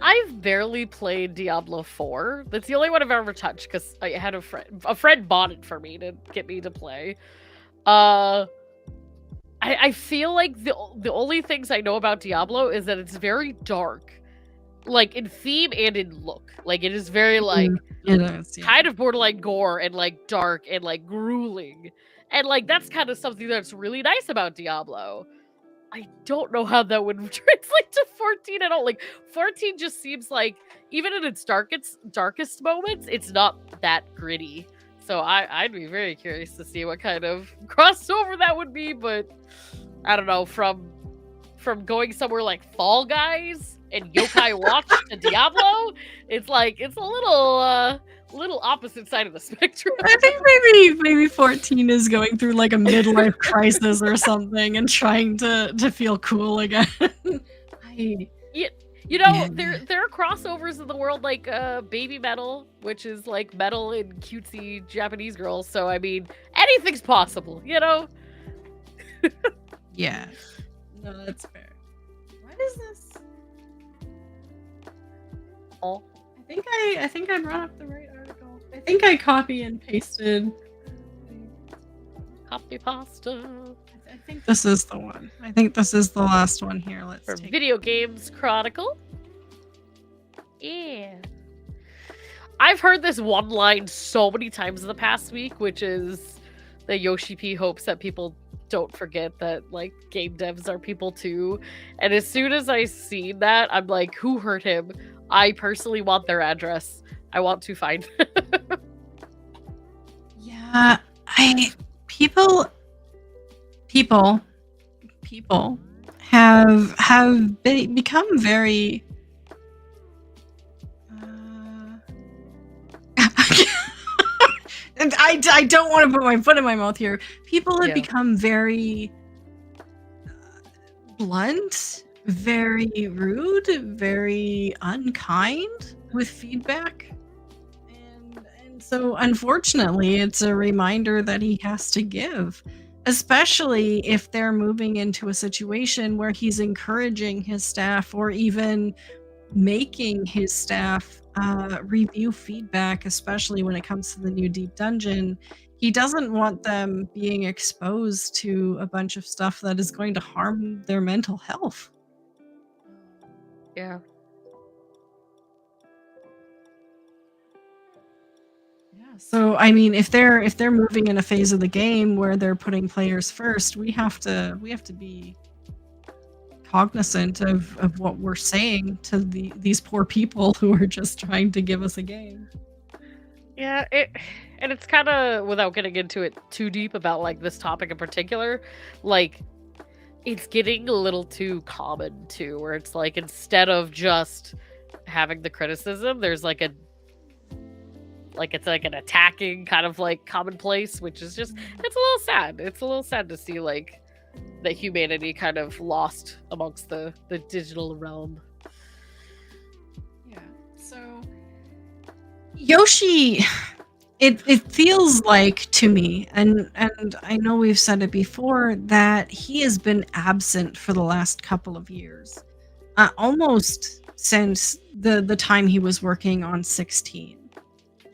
I've barely played Diablo 4. That's the only one I've ever touched because I had a friend bought it for me to get me to play. I feel like the only things I know about Diablo is that it's very dark, like in theme and in look. Like it is very like kind of borderline gore and like dark and like grueling, and like that's kind of something that's really nice about Diablo. I don't know how that would translate to 14 at all. Like 14 just seems like even in its darkest moments, it's not that gritty. So I'd be very curious to see what kind of crossover that would be, but I don't know, from going somewhere like Fall Guys and Yokai Watch to Diablo, it's like it's a little opposite side of the spectrum. I think maybe 14 is going through like a midlife crisis or something and trying to feel cool again. You know, there are crossovers in the world like Baby Metal, which is like metal and cutesy Japanese girls. So I mean, anything's possible, you know? Yeah. No, that's fair. What is this? Oh. I think I brought up the right article. I think I copy and pasted. Copy pasta. I think this is the one. I think this is the last one here. Let's For take Video Games Chronicle. Yeah. I've heard this one line so many times in the past week, which is that Yoshi P hopes that people don't forget that like game devs are people too. And as soon as I seen that, I'm like, who hurt him? I personally want their address. I want to find. Yeah, people have become very. And I don't want to put my foot in my mouth here. People have become very blunt, very rude, very unkind with feedback. And so unfortunately, it's a reminder that he has to give, especially if they're moving into a situation where he's encouraging his staff or even making his staff review feedback, especially when it comes to the new deep dungeon. He doesn't want them being exposed to a bunch of stuff that is going to harm their mental health. Yeah. So I mean, if they're moving in a phase of the game where they're putting players first, we have to be cognizant of what we're saying to these poor people who are just trying to give us a game. Yeah, and it's kind of, without getting into it too deep about like this topic in particular, like it's getting a little too common too, where it's like instead of just having the criticism, there's like it's like an attacking kind of like commonplace, which is just, it's a little sad. It's a little sad to see like that humanity kind of lost amongst the digital realm. Yeah. So Yoshi, it feels like to me, and I know we've said it before, that he has been absent for the last couple of years, almost since the time he was working on 16.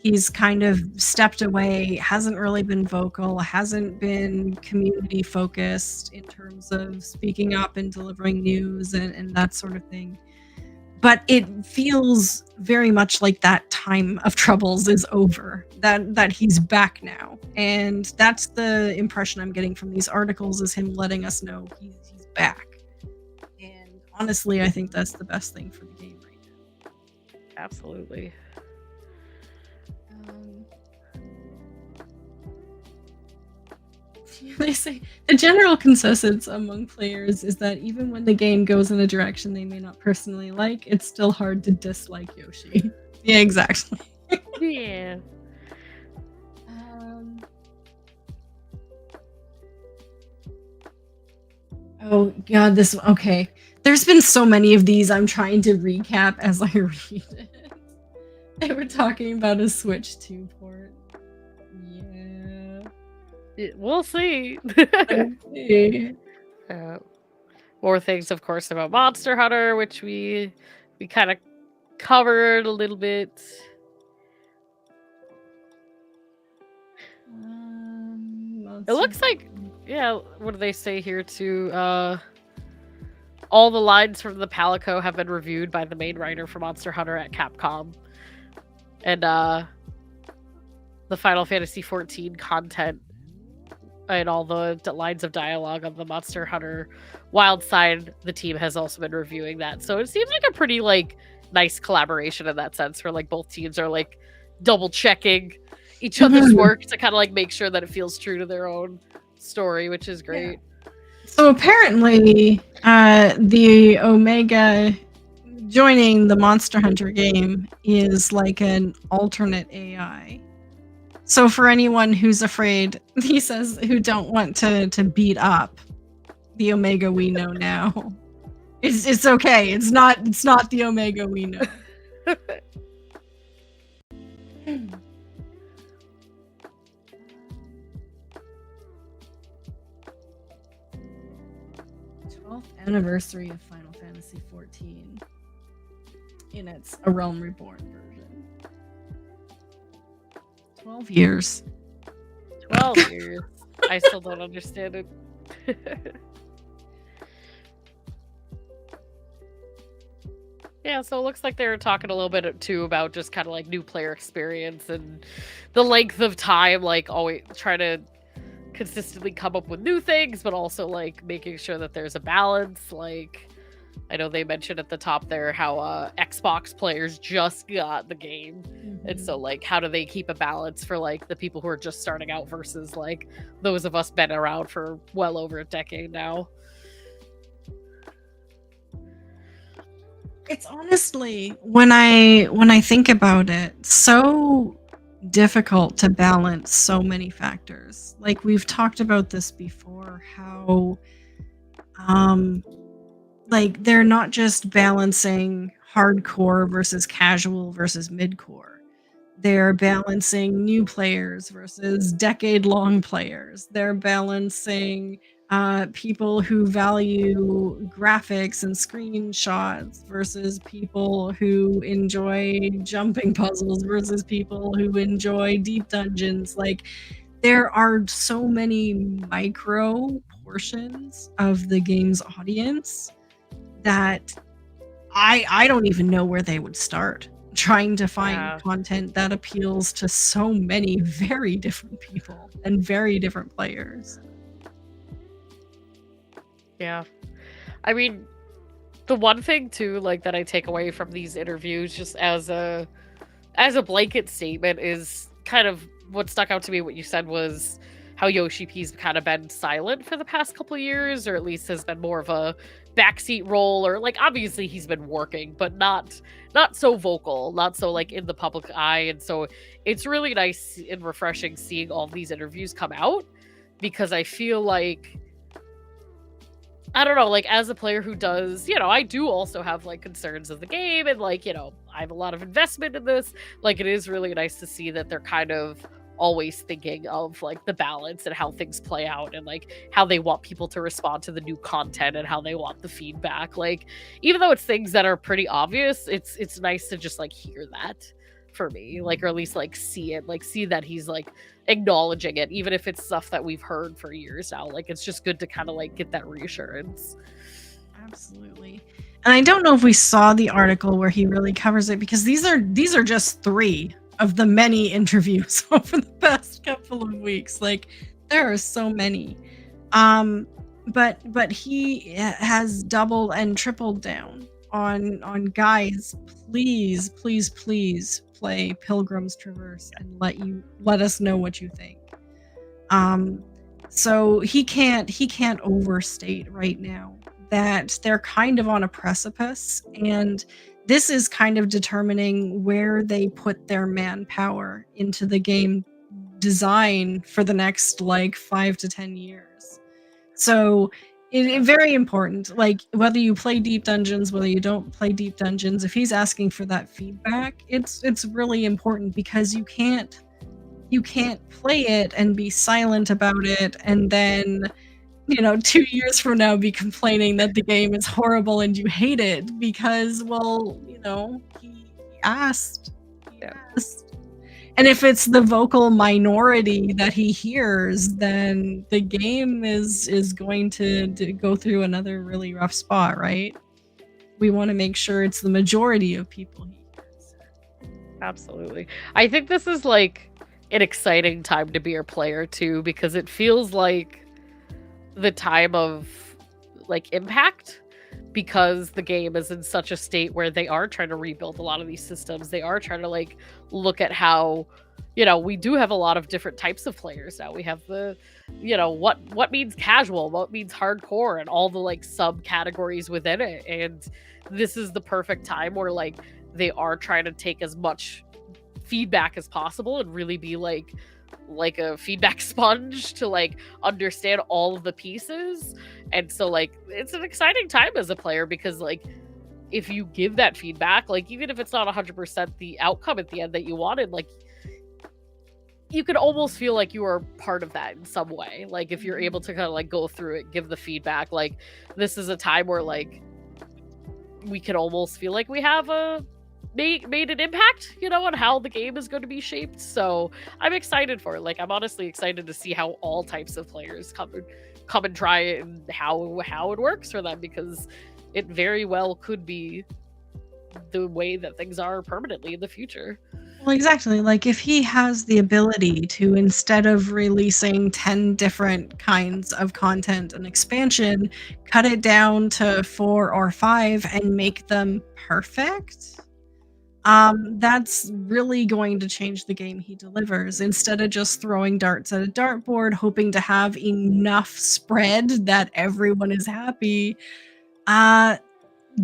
He's kind of stepped away, hasn't really been vocal, hasn't been community focused in terms of speaking up and delivering news and that sort of thing. But it feels very much like that time of troubles is over, that he's back now. And that's the impression I'm getting from these articles, is him letting us know he's back. And honestly, I think that's the best thing for the game right now. Absolutely. They say the general consensus among players is that even when the game goes in a direction they may not personally like, it's still hard to dislike Yoshi. Yeah, exactly. Yeah. Oh god, okay. There's been so many of these. I'm trying to recap as I read it. They were talking about a Switch 2 port. We'll see. Okay. More things, of course, about Monster Hunter, which we kind of covered a little bit. It looks like, yeah, what do they say here too? All the lines from the Palico have been reviewed by the main writer for Monster Hunter at Capcom. And the Final Fantasy XIV content and all the lines of dialogue on the Monster Hunter Wild Side, the team has also been reviewing that. So it seems like a pretty like nice collaboration in that sense, where like both teams are like double checking each other's work to kind of like make sure that it feels true to their own story, which is great. Yeah. So apparently the Omega joining the Monster Hunter game is like an alternate AI. So for anyone who's afraid, he says, who don't want to beat up the Omega we know now, it's okay. It's not the Omega we know. Anniversary of Final Fantasy XIV in its A Realm Reborn version. 12 years. 12 years. I still don't understand it. Yeah, so it looks like they were talking a little bit too about just kind of like new player experience and the length of time, like always try to consistently come up with new things, but also like making sure that there's a balance. Like I know they mentioned at the top there how Xbox players just got the game. And so like how do they keep a balance for like the people who are just starting out versus like those of us been around for well over a decade now. It's honestly, when I think about it, so difficult to balance so many factors. Like we've talked about this before, how like they're not just balancing hardcore versus casual versus midcore. They're balancing new players versus decade-long players. They're balancing people who value graphics and screenshots versus people who enjoy jumping puzzles versus people who enjoy deep dungeons. Like, there are so many micro portions of the game's audience that I don't even know where they would start trying to find content that appeals to so many very different people and very different players. Yeah. I mean, the one thing too, like that I take away from these interviews just as a blanket statement is kind of what stuck out to me. What you said was how Yoshi P's kind of been silent for the past couple of years, or at least has been more of a backseat role, or like obviously he's been working, but not so vocal, not so like in the public eye. And so it's really nice and refreshing seeing all these interviews come out, because I feel like, I don't know, like as a player who does, I do also have like concerns of the game, and like, I have a lot of investment in this. Like, it is really nice to see that they're kind of always thinking of like the balance and how things play out, and like how they want people to respond to the new content and how they want the feedback. Like, even though it's things that are pretty obvious, it's nice to just like hear that for me, like, or at least like see it, like see that he's like acknowledging it, even if it's stuff that we've heard for years now. Like, it's just good to kind of like get that reassurance. Absolutely. And I don't know if we saw the article where he really covers it, because these are just 3 of the many interviews over the past couple of weeks. Like, there are so many. But he has doubled and tripled down on guys, please play Pilgrim's Traverse and let us know what you think. So he can't overstate right now that they're kind of on a precipice, and this is kind of determining where they put their manpower into the game design for the next like 5 to 10 years. So it very important, like whether you play deep dungeons, whether you don't play deep dungeons, if he's asking for that feedback, it's really important, because you can't play it and be silent about it and then 2 years from now be complaining that the game is horrible and you hate it, because, well, he asked. And if it's the vocal minority that he hears, then the game is going to go through another really rough spot, right? We want to make sure it's the majority of people he hears. Absolutely. I think this is like an exciting time to be a player too, because it feels like the time of like impact, because the game is in such a state where they are trying to rebuild a lot of these systems. They are trying to like look at how, we do have a lot of different types of players now. We have the, what means casual, what means hardcore, and all the like subcategories within it. And this is the perfect time where like they are trying to take as much feedback as possible and really be like a feedback sponge to like understand all of the pieces. And so like it's an exciting time as a player, because like if you give that feedback, like even if it's not 100% the outcome at the end that you wanted, like you could almost feel like you are part of that in some way. Like if you're able to kind of like go through it, give the feedback, like this is a time where like we can almost feel like we have made an impact, on how the game is going to be shaped. So I'm excited for it. Like, I'm honestly excited to see how all types of players come and try it, and how it works for them, because it very well could be the way that things are permanently in the future. Well, exactly. Like if he has the ability to, instead of releasing 10 different kinds of content and expansion, cut it down to 4 or 5 and make them perfect, that's really going to change the game he delivers. Instead of just throwing darts at a dartboard, hoping to have enough spread that everyone is happy,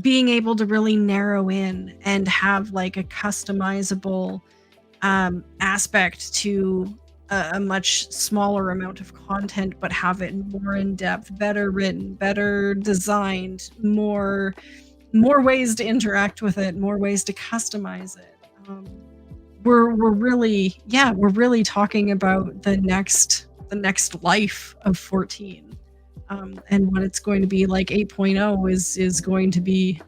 being able to really narrow in and have like a customizable aspect to a much smaller amount of content, but have it more in depth, better written, better designed, more ways to interact with it, more ways to customize it. We're really talking about the next life of 14, and what it's going to be like. 8.0 is going to be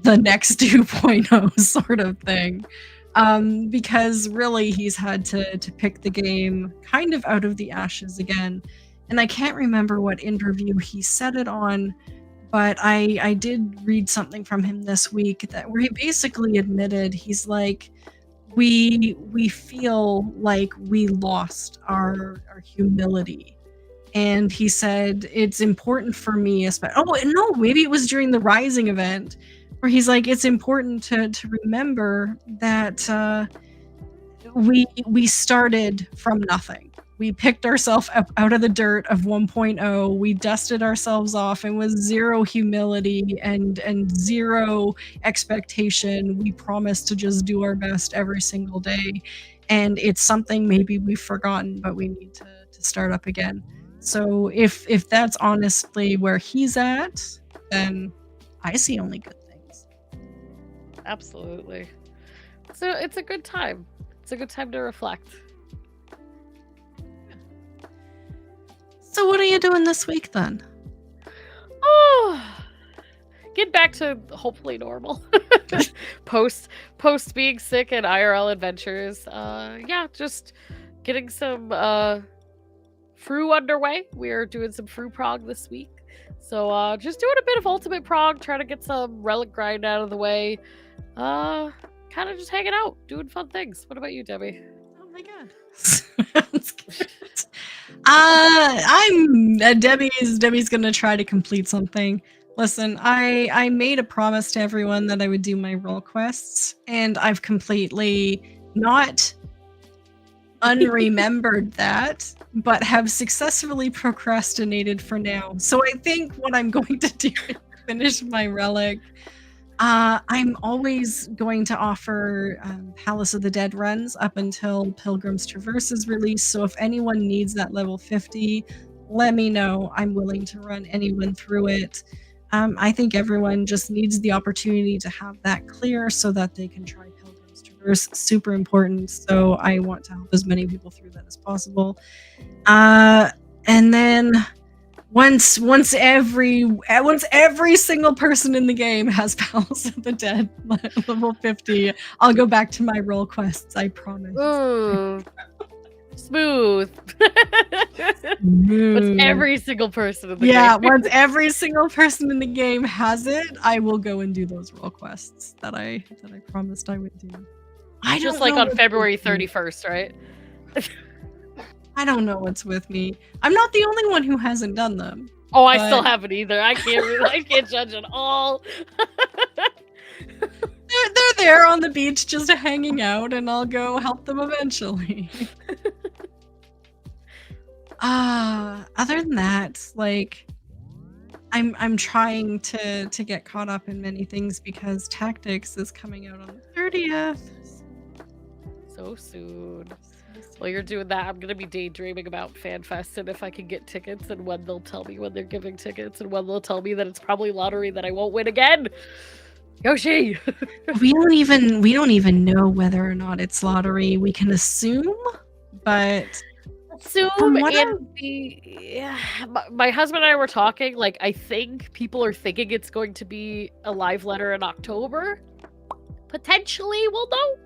the next 2.0 sort of thing. Because really he's had to pick the game kind of out of the ashes again. And I can't remember what interview he said it on, but I did read something from him this week where he basically admitted, he's like, we feel like we lost our humility. And he said, it's important for me, maybe it was during the Rising event, where he's like, it's important to remember that we started from nothing. We picked ourselves up out of the dirt of 1.0. We dusted ourselves off, and with zero humility and zero expectation, we promised to just do our best every single day. And it's something maybe we've forgotten, but we need to start up again. So if that's honestly where he's at, then I see only good things. Absolutely. So it's a good time. It's a good time to reflect. So what are you doing this week then? Oh, get back to hopefully normal. post being sick and IRL adventures. Yeah, just getting some Fru underway. We are doing some Fru prog this week. So just doing a bit of ultimate prog, trying to get some relic grind out of the way. Kind of just hanging out, doing fun things. What about you, Debbie? Oh my god. Sounds good. I'm Debbie's gonna try to complete something. Listen, I made a promise to everyone that I would do my role quests, and I've completely not unremembered that, but have successfully procrastinated for now. So I think what I'm going to do is finish my relic. I'm always going to offer Palace of the Dead runs up until Pilgrim's Traverse is released, so if anyone needs that level 50, let me know. I'm willing to run anyone through it. I think everyone just needs the opportunity to have that clear so that they can try Pilgrim's Traverse. Super important, so I want to help as many people through that as possible. And then once every single person in the game has Palace of the Dead level 50, I'll go back to my role quests, I promise. Smooth. Once every single person in the game. Once every single person in the game has it, I will go and do those role quests that I promised I would do. Just like on February 31st, right? I don't know what's with me. I'm not the only one who hasn't done them. Oh, I still haven't either. I can't judge at all. They're there on the beach just hanging out, and I'll go help them eventually. Other than that, like, I'm trying to get caught up in many things because Tactics is coming out on the 30th. So soon. While you're doing that, I'm gonna be daydreaming about FanFest and if I can get tickets, and when they'll tell me when they're giving tickets, and when they'll tell me that it's probably lottery that I won't win again. Yoshi. we don't even know whether or not it's lottery. We can assume, but my husband and I were talking, like, I think people are thinking it's going to be a live letter in October. Potentially, we'll know.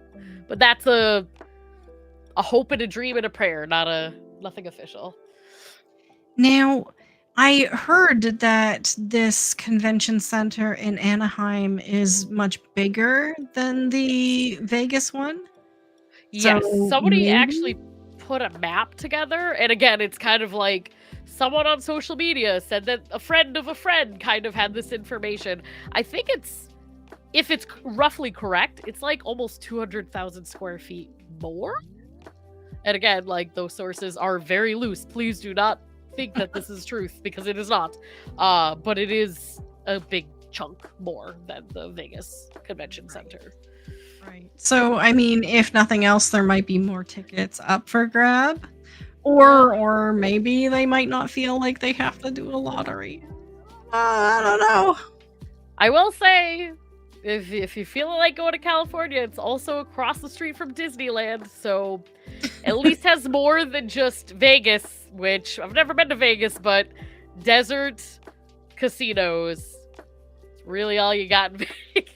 But that's a hope and a dream and a prayer, nothing official. Now, I heard that this convention center in Anaheim is much bigger than the Vegas one. Yes, So somebody actually maybe? put a map together, and again, it's kind of like someone on social media said that a friend of a friend kind of had this information. I think it's, if it's roughly correct, it's like almost 200,000 square feet more. And again, like, those sources are very loose. Please do not think that this is truth, because it is not. But it is a big chunk more than the Vegas Convention Center. Right. So, I mean, if nothing else, there might be more tickets up for grab. Or maybe they might not feel like they have to do a lottery. I don't know. I will say, if you feel like going to California, it's also across the street from Disneyland, so at least has more than just Vegas, which I've never been to Vegas, but desert casinos. It's really all you got in Vegas.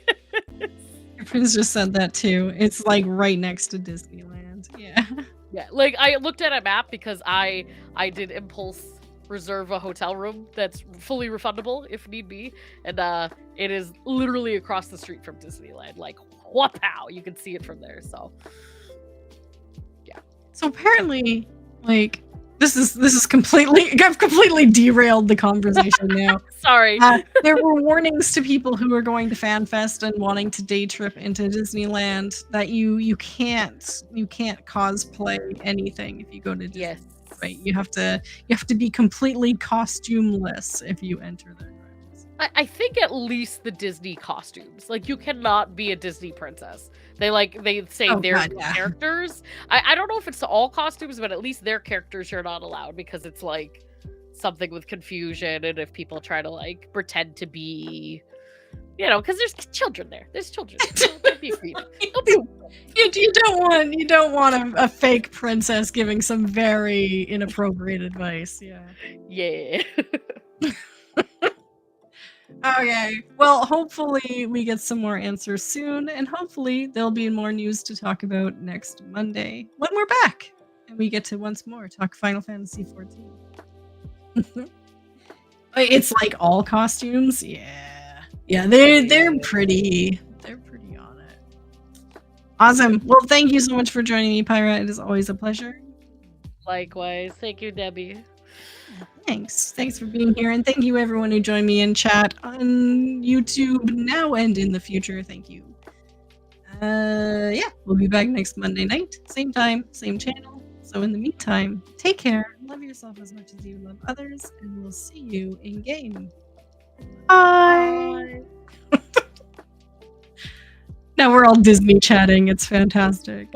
Your friends just said that too. It's like right next to Disneyland. Yeah. Yeah, like, I looked at a map because I did impulse reserve a hotel room that's fully refundable if need be, and it is literally across the street from Disneyland. Like, whoop-pow, you can see it from there. So yeah. So apparently, like, this is completely, I've completely derailed the conversation now. Sorry. There were warnings to people who are going to FanFest and wanting to day trip into Disneyland that you can't cosplay anything if you go to Disneyland. Yes. Right? You have to be completely costumeless if you enter their grounds. I think at least the Disney costumes. Like, you cannot be a Disney princess. They say their God, yeah. characters. I don't know if it's all costumes, but at least their characters you're not allowed, because it's like something with confusion, and if people try to like pretend to be, because there's children there. There's children there. Don't be afraid. You don't want a fake princess giving some very inappropriate advice. Yeah. Yeah. Okay. Well, hopefully we get some more answers soon, and hopefully there'll be more news to talk about next Monday when we're back and we get to once more talk Final Fantasy XIV. It's like all costumes. Yeah, they're pretty on it. Awesome. Well, thank you so much for joining me, Pyra. It is always a pleasure. Likewise. Thank you, Debbie. Thanks for being here, and thank you everyone who joined me in chat on YouTube now and in the future. Thank you. Yeah, we'll be back next Monday night, same time, same channel. So in the meantime, take care, love yourself as much as you love others, and we'll see you in game. Bye. Now we're all Disney chatting. It's fantastic.